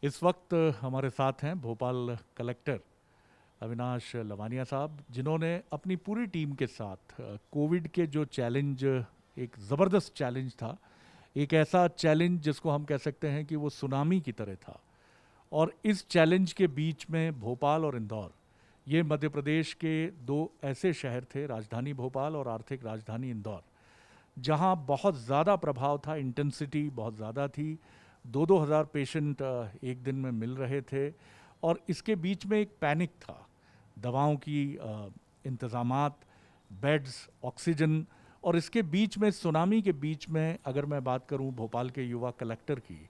इस वक्त हमारे साथ हैं भोपाल कलेक्टर अविनाश लवानिया साहब, जिन्होंने अपनी पूरी टीम के साथ कोविड के जो चैलेंज, एक ज़बरदस्त चैलेंज था, एक ऐसा चैलेंज जिसको हम कह सकते हैं कि वो सुनामी की तरह था। और इस चैलेंज के बीच में भोपाल और इंदौर, ये मध्य प्रदेश के दो ऐसे शहर थे, राजधानी भोपाल और आर्थिक राजधानी इंदौर, जहाँ बहुत ज़्यादा प्रभाव था, इंटेंसिटी बहुत ज़्यादा थी। 2-2 हज़ार पेशेंट एक दिन में मिल रहे थे। और इसके बीच में एक पैनिक था, दवाओं की इंतज़ामात, बेड्स, ऑक्सीजन। और इसके बीच में, सुनामी के बीच में, अगर मैं बात करूं भोपाल के युवा कलेक्टर की,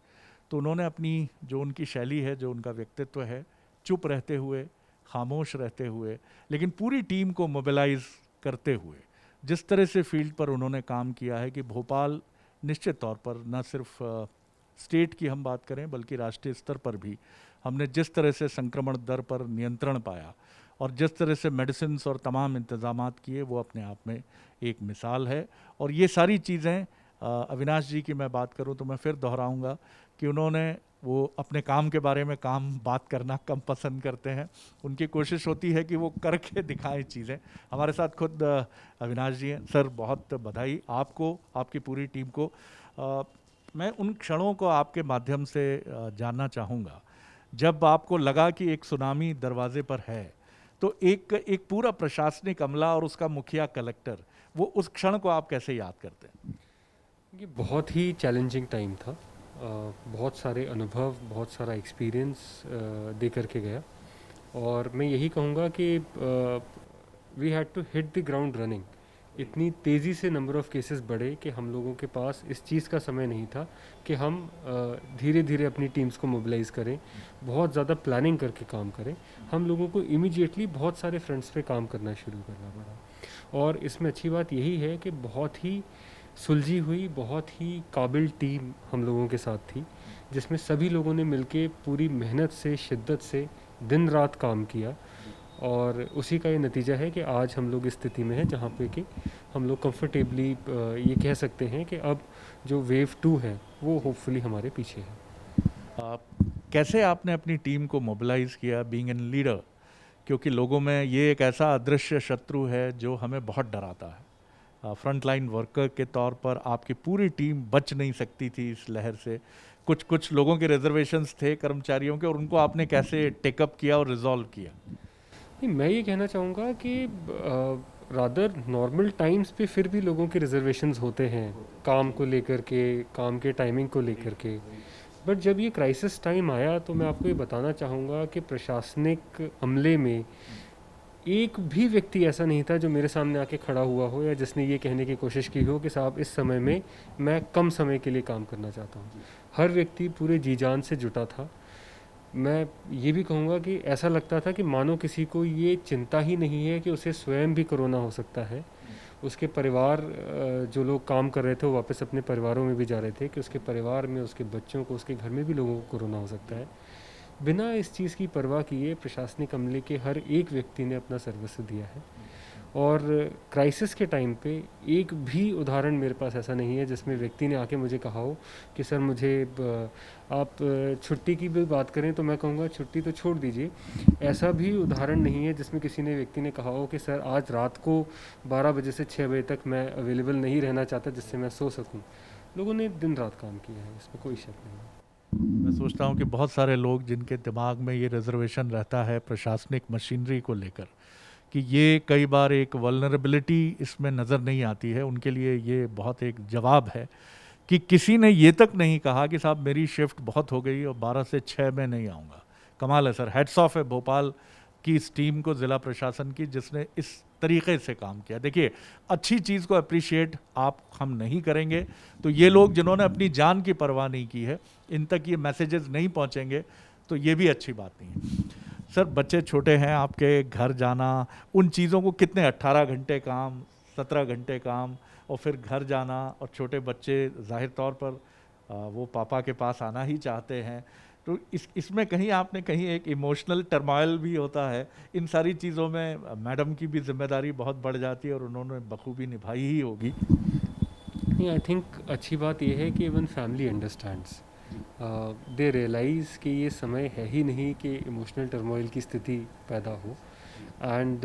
तो उन्होंने अपनी, जो उनकी शैली है, जो उनका व्यक्तित्व है, चुप रहते हुए, खामोश रहते हुए, लेकिन पूरी टीम को मोबिलाइज करते हुए, जिस तरह से फील्ड पर उन्होंने काम किया है कि भोपाल निश्चित तौर पर न सिर्फ स्टेट की हम बात करें बल्कि राष्ट्रीय स्तर पर भी हमने जिस तरह से संक्रमण दर पर नियंत्रण पाया और जिस तरह से मेडिसिन और तमाम इंतजामात किए, वो अपने आप में एक मिसाल है। और ये सारी चीज़ें, अविनाश जी की मैं बात करूं तो मैं फिर दोहराऊंगा कि उन्होंने, वो अपने काम के बारे में बात करना कम पसंद करते हैं। उनकी कोशिश होती है कि वो करके दिखाएं चीज़ें। हमारे साथ खुद अविनाश जी हैं। सर, बहुत बधाई आपको, आपकी पूरी टीम को। अ, मैं उन क्षणों को आपके माध्यम से जानना चाहूँगा, जब आपको लगा कि एक सुनामी दरवाजे पर है, तो एक एक पूरा प्रशासनिक अमला और उसका मुखिया कलेक्टर, वो उस क्षण को आप कैसे याद करते हैं? ये बहुत ही चैलेंजिंग टाइम था। बहुत सारे अनुभव, बहुत सारा एक्सपीरियंस दे करके गया। और मैं यही कहूँगा कि we had to hit the ground running. इतनी तेज़ी से नंबर ऑफ़ केसेस बढ़े कि हम लोगों के पास इस चीज़ का समय नहीं था कि हम धीरे धीरे अपनी टीम्स को मोबिलाइज़ करें, बहुत ज़्यादा प्लानिंग करके काम करें। हम लोगों को इमीडिएटली बहुत सारे फ्रंट्स पे काम करना शुरू करना पड़ा। और इसमें अच्छी बात यही है कि बहुत ही सुलझी हुई, बहुत ही काबिल टीम हम लोगों के साथ थी, जिसमें सभी लोगों ने मिलके पूरी मेहनत से, शिद्दत से दिन रात काम किया। और उसी का ये नतीजा है कि आज हम लोग इस स्थिति में हैं जहाँ पे कि हम लोग कंफर्टेबली ये कह सकते हैं कि अब जो वेव 2 है वो होपफुली हमारे पीछे है। आप, कैसे आपने अपनी टीम को मोबिलाइज किया बीइंग एन लीडर? क्योंकि लोगों में ये एक ऐसा अदृश्य शत्रु है जो हमें बहुत डराता है। फ्रंट लाइन वर्कर के तौर पर आपकी पूरी टीम बच नहीं सकती थी इस लहर से। कुछ कुछ लोगों के रिजर्वेशंस थे, कर्मचारियों के, और उनको आपने कैसे टेकअप किया और रिजॉल्व किया? नहीं, मैं ये कहना चाहूँगा कि रादर नॉर्मल टाइम्स पे फिर भी लोगों के रिजर्वेशंस होते हैं, काम को लेकर के, काम के टाइमिंग को लेकर के। बट जब ये क्राइसिस टाइम आया तो मैं आपको ये बताना चाहूँगा कि प्रशासनिक अमले में एक भी व्यक्ति ऐसा नहीं था जो मेरे सामने आके खड़ा हुआ हो या जिसने ये कहने की कोशिश की हो कि साहब इस समय में मैं कम समय के लिए काम करना चाहता हूँ। हर व्यक्ति पूरे जी जान से जुटा था। मैं ये भी कहूँगा कि ऐसा लगता था कि मानो किसी को ये चिंता ही नहीं है कि उसे स्वयं भी कोरोना हो सकता है। उसके परिवार, जो लोग काम कर रहे थे वो वापस अपने परिवारों में भी जा रहे थे कि उसके परिवार में, उसके बच्चों को, उसके घर में भी लोगों को कोरोना हो सकता है। बिना इस चीज़ की परवाह किए प्रशासनिक अमले के हर एक व्यक्ति ने अपना सर्विस दिया है। और क्राइसिस के टाइम पे एक भी उदाहरण मेरे पास ऐसा नहीं है जिसमें व्यक्ति ने आके मुझे कहा हो कि सर मुझे आप छुट्टी की भी बात करें तो मैं कहूँगा छुट्टी तो छोड़ दीजिए। ऐसा भी उदाहरण नहीं है जिसमें किसी ने, व्यक्ति ने कहा हो कि सर आज रात को 12 बजे से 6 बजे तक मैं अवेलेबल नहीं रहना चाहता जिससे मैं सो सकूँ। लोगों ने दिन रात काम किया है, इसमें कोई शक नहीं है। मैं सोचता हूँ कि बहुत सारे लोग जिनके दिमाग में ये रिजर्वेशन रहता है प्रशासनिक मशीनरी को लेकर, कि ये कई बार एक वल्नरेबिलिटी इसमें नज़र नहीं आती है, उनके लिए ये बहुत एक जवाब है कि किसी ने ये तक नहीं कहा कि साहब मेरी शिफ्ट बहुत हो गई और 12 से 6 में नहीं आऊँगा। कमाल है सर, हेड्स ऑफ है भोपाल की इस टीम को, ज़िला प्रशासन की, जिसने इस तरीके से काम किया। देखिए, अच्छी चीज़ को अप्रिशिएट आप हम नहीं करेंगे तो ये लोग जिन्होंने अपनी जान की परवाह नहीं की है, इन तक ये मैसेजेस नहीं पहुंचेंगे, तो ये भी अच्छी बात नहीं है। सर, बच्चे छोटे हैं, आपके घर जाना, उन चीज़ों को कितने, 18 घंटे काम, 17 घंटे काम, और फिर घर जाना, और छोटे बच्चे जाहिर तौर पर वो पापा के पास आना ही चाहते हैं। तो इसमें कहीं आपने, कहीं एक इमोशनल टर्मोइल भी होता है। इन सारी चीज़ों में मैडम की भी जिम्मेदारी बहुत बढ़ जाती है और उन्होंने बखूबी निभाई ही होगी। नहीं, आई थिंक अच्छी बात यह है कि इवन फैमिली अंडरस्टैंड्स। दे रियलाइज़ कि ये समय है ही नहीं कि इमोशनल टर्मोइल की स्थिति पैदा हो। एंड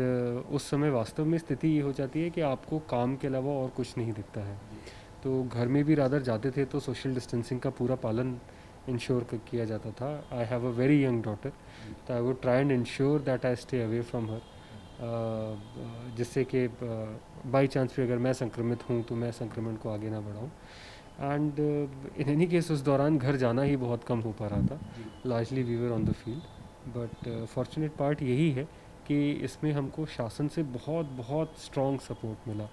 उस समय वास्तव में स्थिति ये हो जाती है कि आपको काम के अलावा और कुछ नहीं दिखता है। तो घर में भी रादर जाते थे तो सोशल डिस्टेंसिंग का पूरा पालन इंश्योर किया जाता था। I have a very young daughter, तो I would try and ensure that I stay away from her, जिससे कि बाई चांस भी अगर मैं संक्रमित हूँ तो मैं संक्रमण को आगे ना बढ़ाऊँ। एंड इन एनी केस उस दौरान घर जाना ही बहुत कम हो पा रहा था, largely we were on the field. But fortunate part यही है कि इसमें हमको शासन से बहुत बहुत स्ट्रॉन्ग सपोर्ट मिला।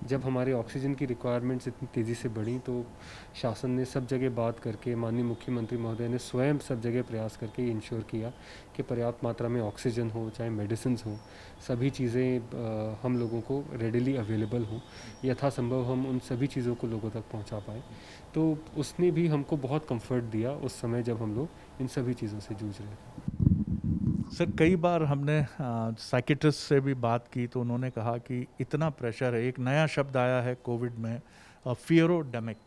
जब हमारे ऑक्सीजन की रिक्वायरमेंट्स इतनी तेज़ी से बढ़ी तो शासन ने सब जगह बात करके, माननीय मुख्यमंत्री महोदय ने स्वयं सब जगह प्रयास करके इंश्योर किया कि पर्याप्त मात्रा में ऑक्सीजन हो, चाहे मेडिसिन हो, सभी चीज़ें हम लोगों को रेडिली अवेलेबल हों, यथासंभव हम उन सभी चीज़ों को लोगों तक पहुंचा पाएँ। तो उसने भी हमको बहुत कंफर्ट दिया उस समय जब हम लोग इन सभी चीज़ों से जूझ रहे थे। सर कई बार हमने साइकेट्रिस्ट से भी बात की तो उन्होंने कहा कि इतना प्रेशर है, एक नया शब्द आया है कोविड में, फियरोडेमिक।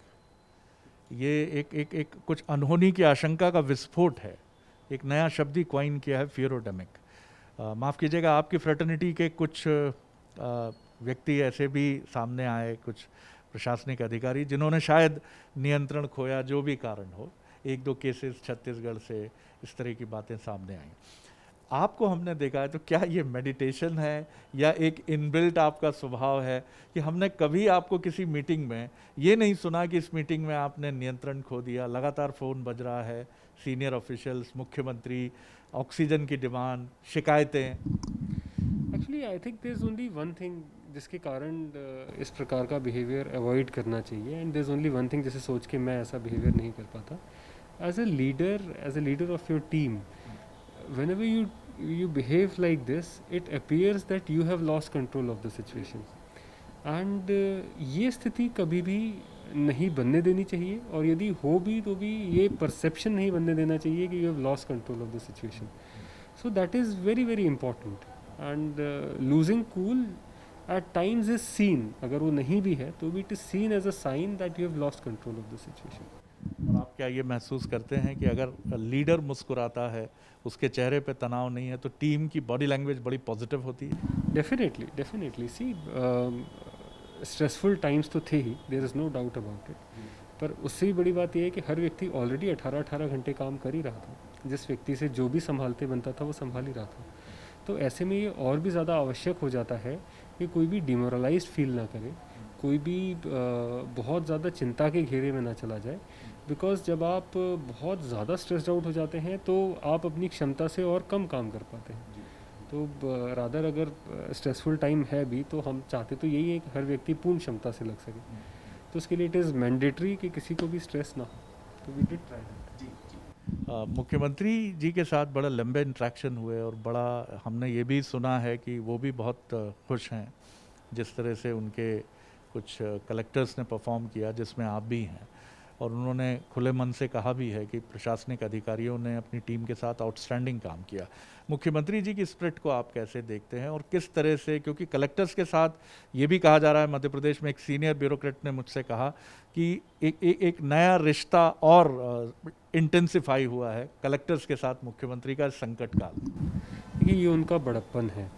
ये एक कुछ अनहोनी की आशंका का विस्फोट है, एक नया शब्द ही क्वाइन किया है, फियरोडेमिक। माफ़ कीजिएगा, आपकी फ्रेटर्निटी के कुछ व्यक्ति ऐसे भी सामने आए, कुछ प्रशासनिक अधिकारी जिन्होंने शायद नियंत्रण खोया, जो भी कारण हो, एक दो केसेस छत्तीसगढ़ से इस तरह की बातें सामने आई। आपको हमने देखा है, तो क्या ये मेडिटेशन है या एक इनबिल्ट आपका स्वभाव है कि हमने कभी आपको किसी मीटिंग में ये नहीं सुना कि इस मीटिंग में आपने नियंत्रण खो दिया? लगातार फ़ोन बज रहा है, सीनियर ऑफिशियल्स, मुख्यमंत्री, ऑक्सीजन की डिमांड, शिकायतें। Actually I think there is only one thing जिसके कारण इस प्रकार का बिहेवियर अवॉइड करना चाहिए, and there is only one thing जिसे सोच के मैं ऐसा बिहेवियर नहीं कर पाता। As a leader of your team, whenever you behave like this, it appears that you have lost control of the situation, and ये स्थिति कभी भी नहीं बनने देनी चाहिए, और यदि हो भी तो भी ये परसेप्शन नहीं बनने देना चाहिए कि you have lost control of the situation. So that is very very important, and losing cool at times is seen, अगर वो नहीं भी है तो भी it is seen as a sign that you have lost control of the situation. और आप क्या ये महसूस करते हैं कि अगर लीडर मुस्कुराता है, उसके चेहरे पे तनाव नहीं है, तो टीम की बॉडी लैंग्वेज बड़ी पॉजिटिव होती है? Definitely definitely, see stressful times तो थे ही, there is no doubt about it, पर उससे भी बड़ी बात यह है कि हर व्यक्ति ऑलरेडी 18-18 घंटे काम कर ही रहा था। जिस व्यक्ति से जो भी संभालते बनता था वो संभाल ही रहा था। तो ऐसे में ये और भी ज़्यादा आवश्यक हो जाता है कि कोई भी डिमोरलाइज्ड फील ना करे, कोई भी बहुत ज़्यादा चिंता के घेरे में ना चला जाए, बिकॉज जब आप बहुत ज़्यादा स्ट्रेस्ड आउट हो जाते हैं तो आप अपनी क्षमता से और कम काम कर पाते हैं। तो रादर अगर स्ट्रेसफुल टाइम है भी तो हम चाहते तो यही है कि हर व्यक्ति पूर्ण क्षमता से लग सके, तो उसके लिए इट इज़ मैंडेटरी कि किसी को भी स्ट्रेस ना हो। तो वी डिड ट्राई दैट। मुख्यमंत्री जी के साथ बड़ा लंबे इंट्रैक्शन हुए और बड़ा हमने ये भी सुना है कि वो भी बहुत खुश हैं जिस तरह से उनके कुछ कलेक्टर्स ने परफॉर्म किया, जिसमें आप भी हैं। और उन्होंने खुले मन से कहा भी है कि प्रशासनिक अधिकारियों ने अपनी टीम के साथ आउटस्टैंडिंग काम किया। मुख्यमंत्री जी की स्पिरिट को आप कैसे देखते हैं और किस तरह से, क्योंकि कलेक्टर्स के साथ ये भी कहा जा रहा है, मध्य प्रदेश में एक सीनियर ब्यूरोक्रेट ने मुझसे कहा कि एक नया रिश्ता और इंटेंसिफाई हुआ है कलेक्टर्स के साथ मुख्यमंत्री का संकट काल। देखिए, ये उनका बड़प्पन है।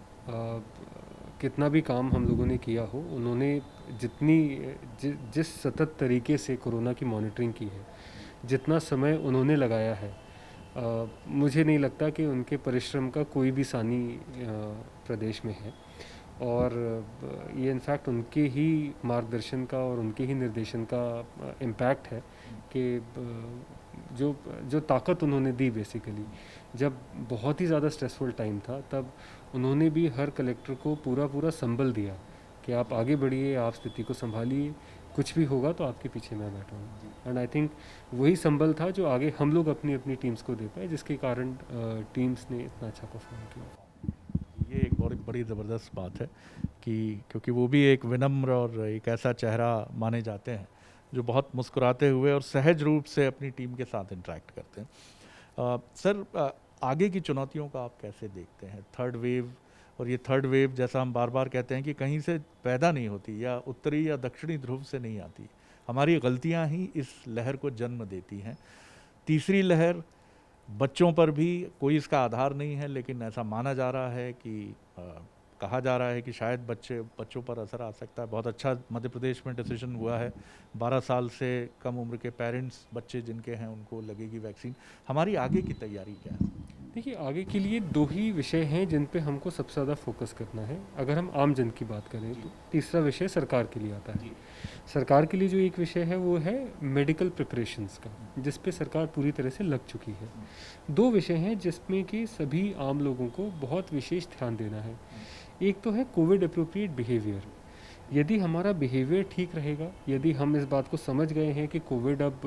कितना भी काम हम लोगों ने किया हो, उन्होंने जिस सतत तरीके से कोरोना की मॉनिटरिंग की है, जितना समय उन्होंने लगाया है, मुझे नहीं लगता कि उनके परिश्रम का कोई भी सानी प्रदेश में है। और ये इनफैक्ट उनके ही मार्गदर्शन का और उनके ही निर्देशन का इम्पैक्ट है कि जो ताकत उन्होंने दी बेसिकली, जब बहुत ही ज़्यादा स्ट्रेसफुल टाइम था तब उन्होंने भी हर कलेक्टर को पूरा संबल दिया कि आप आगे बढ़िए, आप स्थिति को संभालिए, कुछ भी होगा तो आपके पीछे मैं बैठा हूँ। एंड आई थिंक वही संबल था जो आगे हम लोग अपनी अपनी टीम्स को दे पाए, जिसके कारण टीम्स ने इतना अच्छा परफॉर्म किया। ये एक बहुत बड़ी ज़बरदस्त बात है कि क्योंकि वो भी एक विनम्र और एक ऐसा चेहरा माने जाते हैं जो बहुत मुस्कुराते हुए और सहज रूप से अपनी टीम के साथ इंटरेक्ट करते हैं। सर, आगे की चुनौतियों का आप कैसे देखते हैं? थर्ड वेव, और ये थर्ड वेव जैसा हम बार बार कहते हैं कि कहीं से पैदा नहीं होती, या उत्तरी या दक्षिणी ध्रुव से नहीं आती, हमारी गलतियां ही इस लहर को जन्म देती हैं। तीसरी लहर बच्चों पर भी कोई इसका आधार नहीं है, लेकिन ऐसा माना जा रहा है कि कहा जा रहा है कि शायद बच्चों पर असर आ सकता है। बहुत अच्छा मध्य प्रदेश में डिसीजन हुआ है, 12 साल से कम उम्र के पेरेंट्स बच्चे जिनके हैं उनको लगेगी वैक्सीन। हमारी आगे की तैयारी क्या है? देखिए, आगे के लिए दो ही विषय हैं जिन पे हमको सबसे ज़्यादा फोकस करना है। अगर हम आम जन की बात करें तो तीसरा विषय सरकार के लिए आता है। सरकार के लिए जो एक विषय है वो है मेडिकल प्रिपरेशंस का, जिस पे सरकार पूरी तरह से लग चुकी है। दो विषय हैं जिसमें कि सभी आम लोगों को बहुत विशेष ध्यान देना है। एक तो है कोविड अप्रोप्रिएट बिहेवियर। यदि हमारा बिहेवियर ठीक रहेगा, यदि हम इस बात को समझ गए हैं कि कोविड अब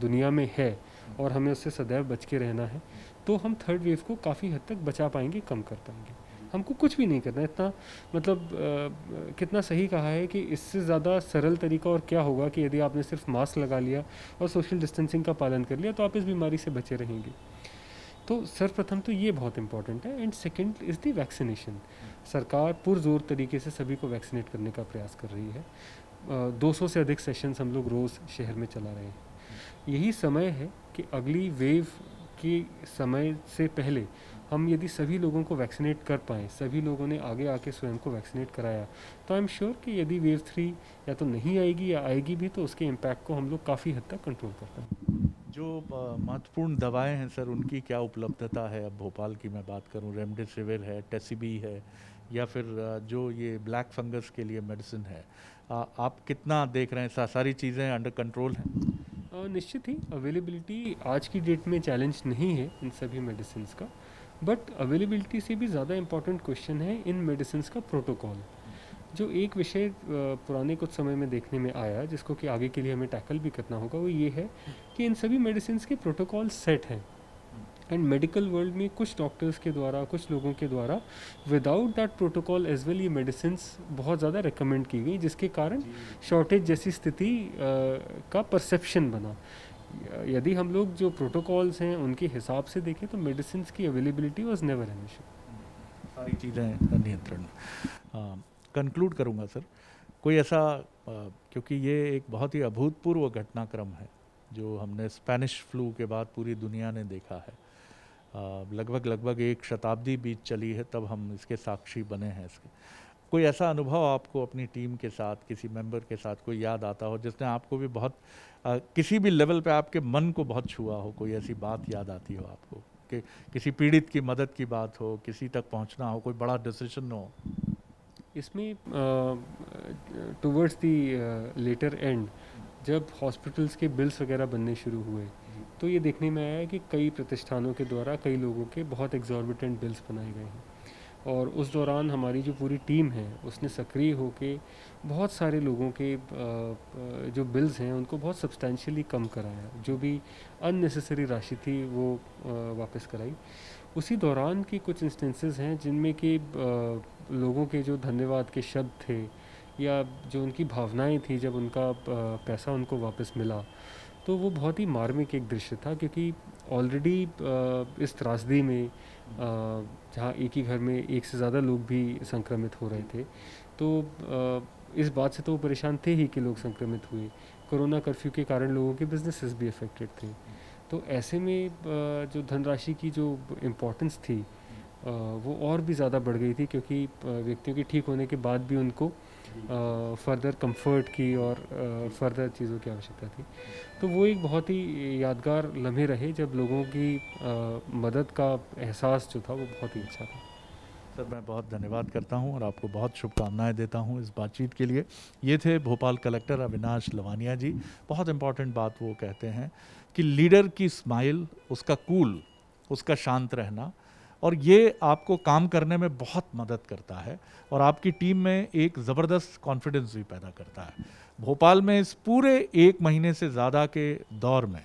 दुनिया में है और हमें उससे सदैव बच के रहना है, तो हम थर्ड वेव को काफ़ी हद तक बचा पाएंगे, कम कर पाएंगे। हमको कुछ भी नहीं करना है, इतना मतलब कितना सही कहा है कि इससे ज़्यादा सरल तरीका और क्या होगा कि यदि आपने सिर्फ मास्क लगा लिया और सोशल डिस्टेंसिंग का पालन कर लिया तो आप इस बीमारी से बचे रहेंगे। तो सर्वप्रथम तो ये बहुत इंपॉर्टेंट है। And second is the vaccination. सरकार पुरजोर तरीके से सभी को वैक्सीनेट करने का प्रयास कर रही है। 200 से अधिक सेशंस हम लोग रोज़ शहर में चला रहे हैं। यही समय है कि अगली वेव के समय से पहले हम यदि सभी लोगों को वैक्सीनेट कर पाएँ, सभी लोगों ने आगे आके स्वयं को वैक्सीनेट कराया, तो आई एम श्योर कि यदि वेव 3 या तो नहीं आएगी या आएगी भी तो उसके इम्पैक्ट को हम लोग काफ़ी हद तक कंट्रोल कर पाएंगे। जो महत्वपूर्ण दवाएं हैं सर, उनकी क्या उपलब्धता है? अब भोपाल की मैं बात करूं, रेमडेसिविर है, टेसीबी है, या फिर जो ये ब्लैक फंगस के लिए मेडिसिन है, आप कितना देख रहे हैं? सारी चीज़ें अंडर कंट्रोल हैं? निश्चित ही अवेलेबिलिटी आज की डेट में चैलेंज नहीं है इन सभी मेडिसिन का, बट अवेलेबिलिटी से भी ज़्यादा इम्पॉर्टेंट क्वेश्चन है इन मेडिसिन का प्रोटोकॉल। जो एक विषय पुराने कुछ समय में देखने में आया जिसको कि आगे के लिए हमें टैकल भी करना होगा, वो ये है कि इन सभी मेडिसिन के प्रोटोकॉल सेट हैं। एंड मेडिकल वर्ल्ड में कुछ डॉक्टर्स के द्वारा, कुछ लोगों के द्वारा without that protocol as well ये मेडिसिन बहुत ज़्यादा रिकमेंड की गई, जिसके कारण शॉर्टेज जैसी स्थिति का परसेप्शन बना। यदि हम लोग जो प्रोटोकॉल्स हैं उनके हिसाब से देखें तो मेडिसिन की availability was never an issue. सारी चीज़ें नियंत्रण में। कंक्लूड करूँगा सर, कोई ऐसा क्योंकि ये एक बहुत ही अभूतपूर्व घटनाक्रम है जो हमने स्पेनिश फ्लू के बाद पूरी दुनिया ने देखा है। लगभग एक शताब्दी बीत चली है तब हम इसके साक्षी बने हैं इसके। कोई ऐसा अनुभव आपको अपनी टीम के साथ, किसी मेंबर के साथ कोई याद आता हो जिसने आपको भी बहुत किसी भी लेवल पे आपके मन को बहुत छुआ हो? कोई ऐसी बात याद आती हो आपको कि किसी पीड़ित की मदद की बात हो, किसी तक पहुंचना हो, कोई बड़ा डिसीजन हो? इसमें टुवर्ड्स द लेटर एंड जब हॉस्पिटल्स के बिल्स वगैरह बनने शुरू हुए तो ये देखने में आया कि कई प्रतिष्ठानों के द्वारा कई लोगों के बहुत एग्जॉर्बिटेंट बिल्स बनाए गए हैं। और उस दौरान हमारी जो पूरी टीम है उसने सक्रिय होकर बहुत सारे लोगों के जो बिल्स हैं उनको बहुत सब्सटेंशियली कम कराया। जो भी अननेसेसरी राशि थी वो वापस कराई। उसी दौरान की कुछ इंस्टेंसेस हैं जिनमें कि लोगों के जो धन्यवाद के शब्द थे या जो उनकी भावनाएं थी जब उनका पैसा उनको वापस मिला, तो वो बहुत ही मार्मिक एक दृश्य था। क्योंकि ऑलरेडी इस त्रासदी में जहाँ एक ही घर में एक से ज़्यादा लोग भी संक्रमित हो रहे थे, तो इस बात से तो वो परेशान थे ही कि लोग संक्रमित हुए। कोरोना कर्फ्यू के कारण लोगों के बिजनेसेस भी अफेक्टेड थे। तो ऐसे में जो धनराशि की जो इम्पोर्टेंस थी वो और भी ज़्यादा बढ़ गई थी, क्योंकि व्यक्तियों के ठीक होने के बाद भी उनको फर्दर कंफर्ट की और फर्दर चीज़ों की आवश्यकता थी। तो वो एक बहुत ही यादगार लम्हे रहे जब लोगों की मदद का एहसास जो था वो बहुत ही अच्छा था। सर, मैं बहुत धन्यवाद करता हूं और आपको बहुत शुभकामनाएं देता हूं इस बातचीत के लिए। ये थे भोपाल कलेक्टर अविनाश लवानिया जी। बहुत इंपॉर्टेंट बात वो कहते हैं कि लीडर की स्माइल, उसका कूल, उसका शांत रहना, और ये आपको काम करने में बहुत मदद करता है और आपकी टीम में एक ज़बरदस्त कॉन्फिडेंस भी पैदा करता है। भोपाल में इस पूरे 1 महीने से ज़्यादा के दौर में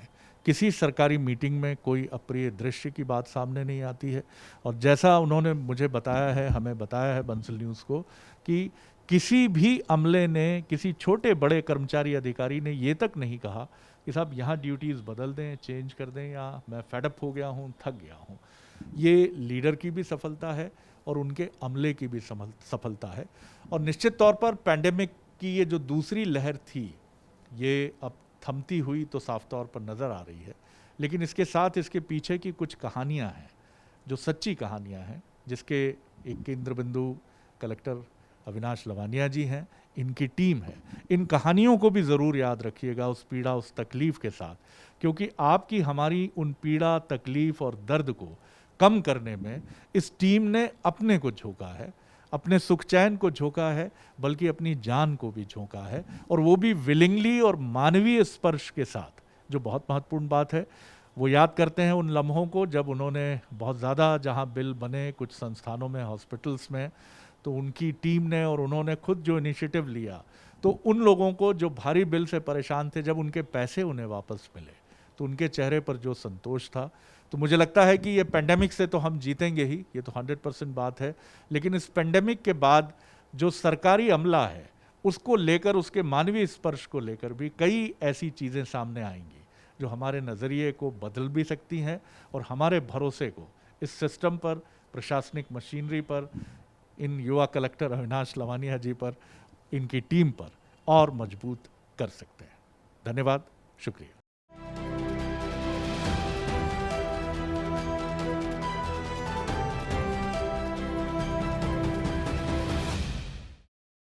किसी सरकारी मीटिंग में कोई अप्रिय दृश्य की बात सामने नहीं आती है। और जैसा उन्होंने मुझे बताया है, हमें बताया है बंसल न्यूज़ को, कि किसी भी अमले ने, किसी छोटे बड़े कर्मचारी अधिकारी ने ये तक नहीं कहा कि साहब यहाँ ड्यूटीज़ बदल दें, चेंज कर दें, या मैं फेडअप हो गया हूँ, थक गया हूँ। ये लीडर की भी सफलता है और उनके अमले की भी सफलता है। और निश्चित तौर पर पैंडेमिक की ये जो दूसरी लहर थी, ये अब थमती हुई तो साफ तौर पर नज़र आ रही है, लेकिन इसके साथ इसके पीछे की कुछ कहानियां हैं जो सच्ची कहानियां हैं, जिसके एक केंद्र बिंदु कलेक्टर अविनाश लवानिया जी हैं, इनकी टीम है। इन कहानियों को भी ज़रूर याद रखिएगा उस पीड़ा, उस तकलीफ़ के साथ, क्योंकि आपकी हमारी उन पीड़ा, तकलीफ़ और दर्द को कम करने में इस टीम ने अपने को झोंका है, अपने सुख चैन को झोंका है, बल्कि अपनी जान को भी झोंका है, और वो भी विलिंगली और मानवीय स्पर्श के साथ, जो बहुत महत्वपूर्ण बात है। वो याद करते हैं उन लम्हों को जब उन्होंने बहुत ज़्यादा जहाँ बिल बने कुछ संस्थानों में, हॉस्पिटल्स में, तो उनकी टीम ने और उन्होंने खुद जो इनिशिएटिव लिया, तो उन लोगों को जो भारी बिल से परेशान थे, जब उनके पैसे उन्हें वापस मिले तो उनके चेहरे पर जो संतोष था, तो मुझे लगता है कि ये पेंडेमिक से तो हम जीतेंगे ही, ये तो 100% बात है, लेकिन इस पेंडेमिक के बाद जो सरकारी अमला है उसको लेकर, उसके मानवीय स्पर्श को लेकर भी कई ऐसी चीज़ें सामने आएंगी जो हमारे नज़रिए को बदल भी सकती हैं और हमारे भरोसे को इस सिस्टम पर, प्रशासनिक मशीनरी पर, इन युवा कलेक्टर अविनाश लवानिया जी पर, इनकी टीम पर और मजबूत कर सकते हैं। धन्यवाद, शुक्रिया।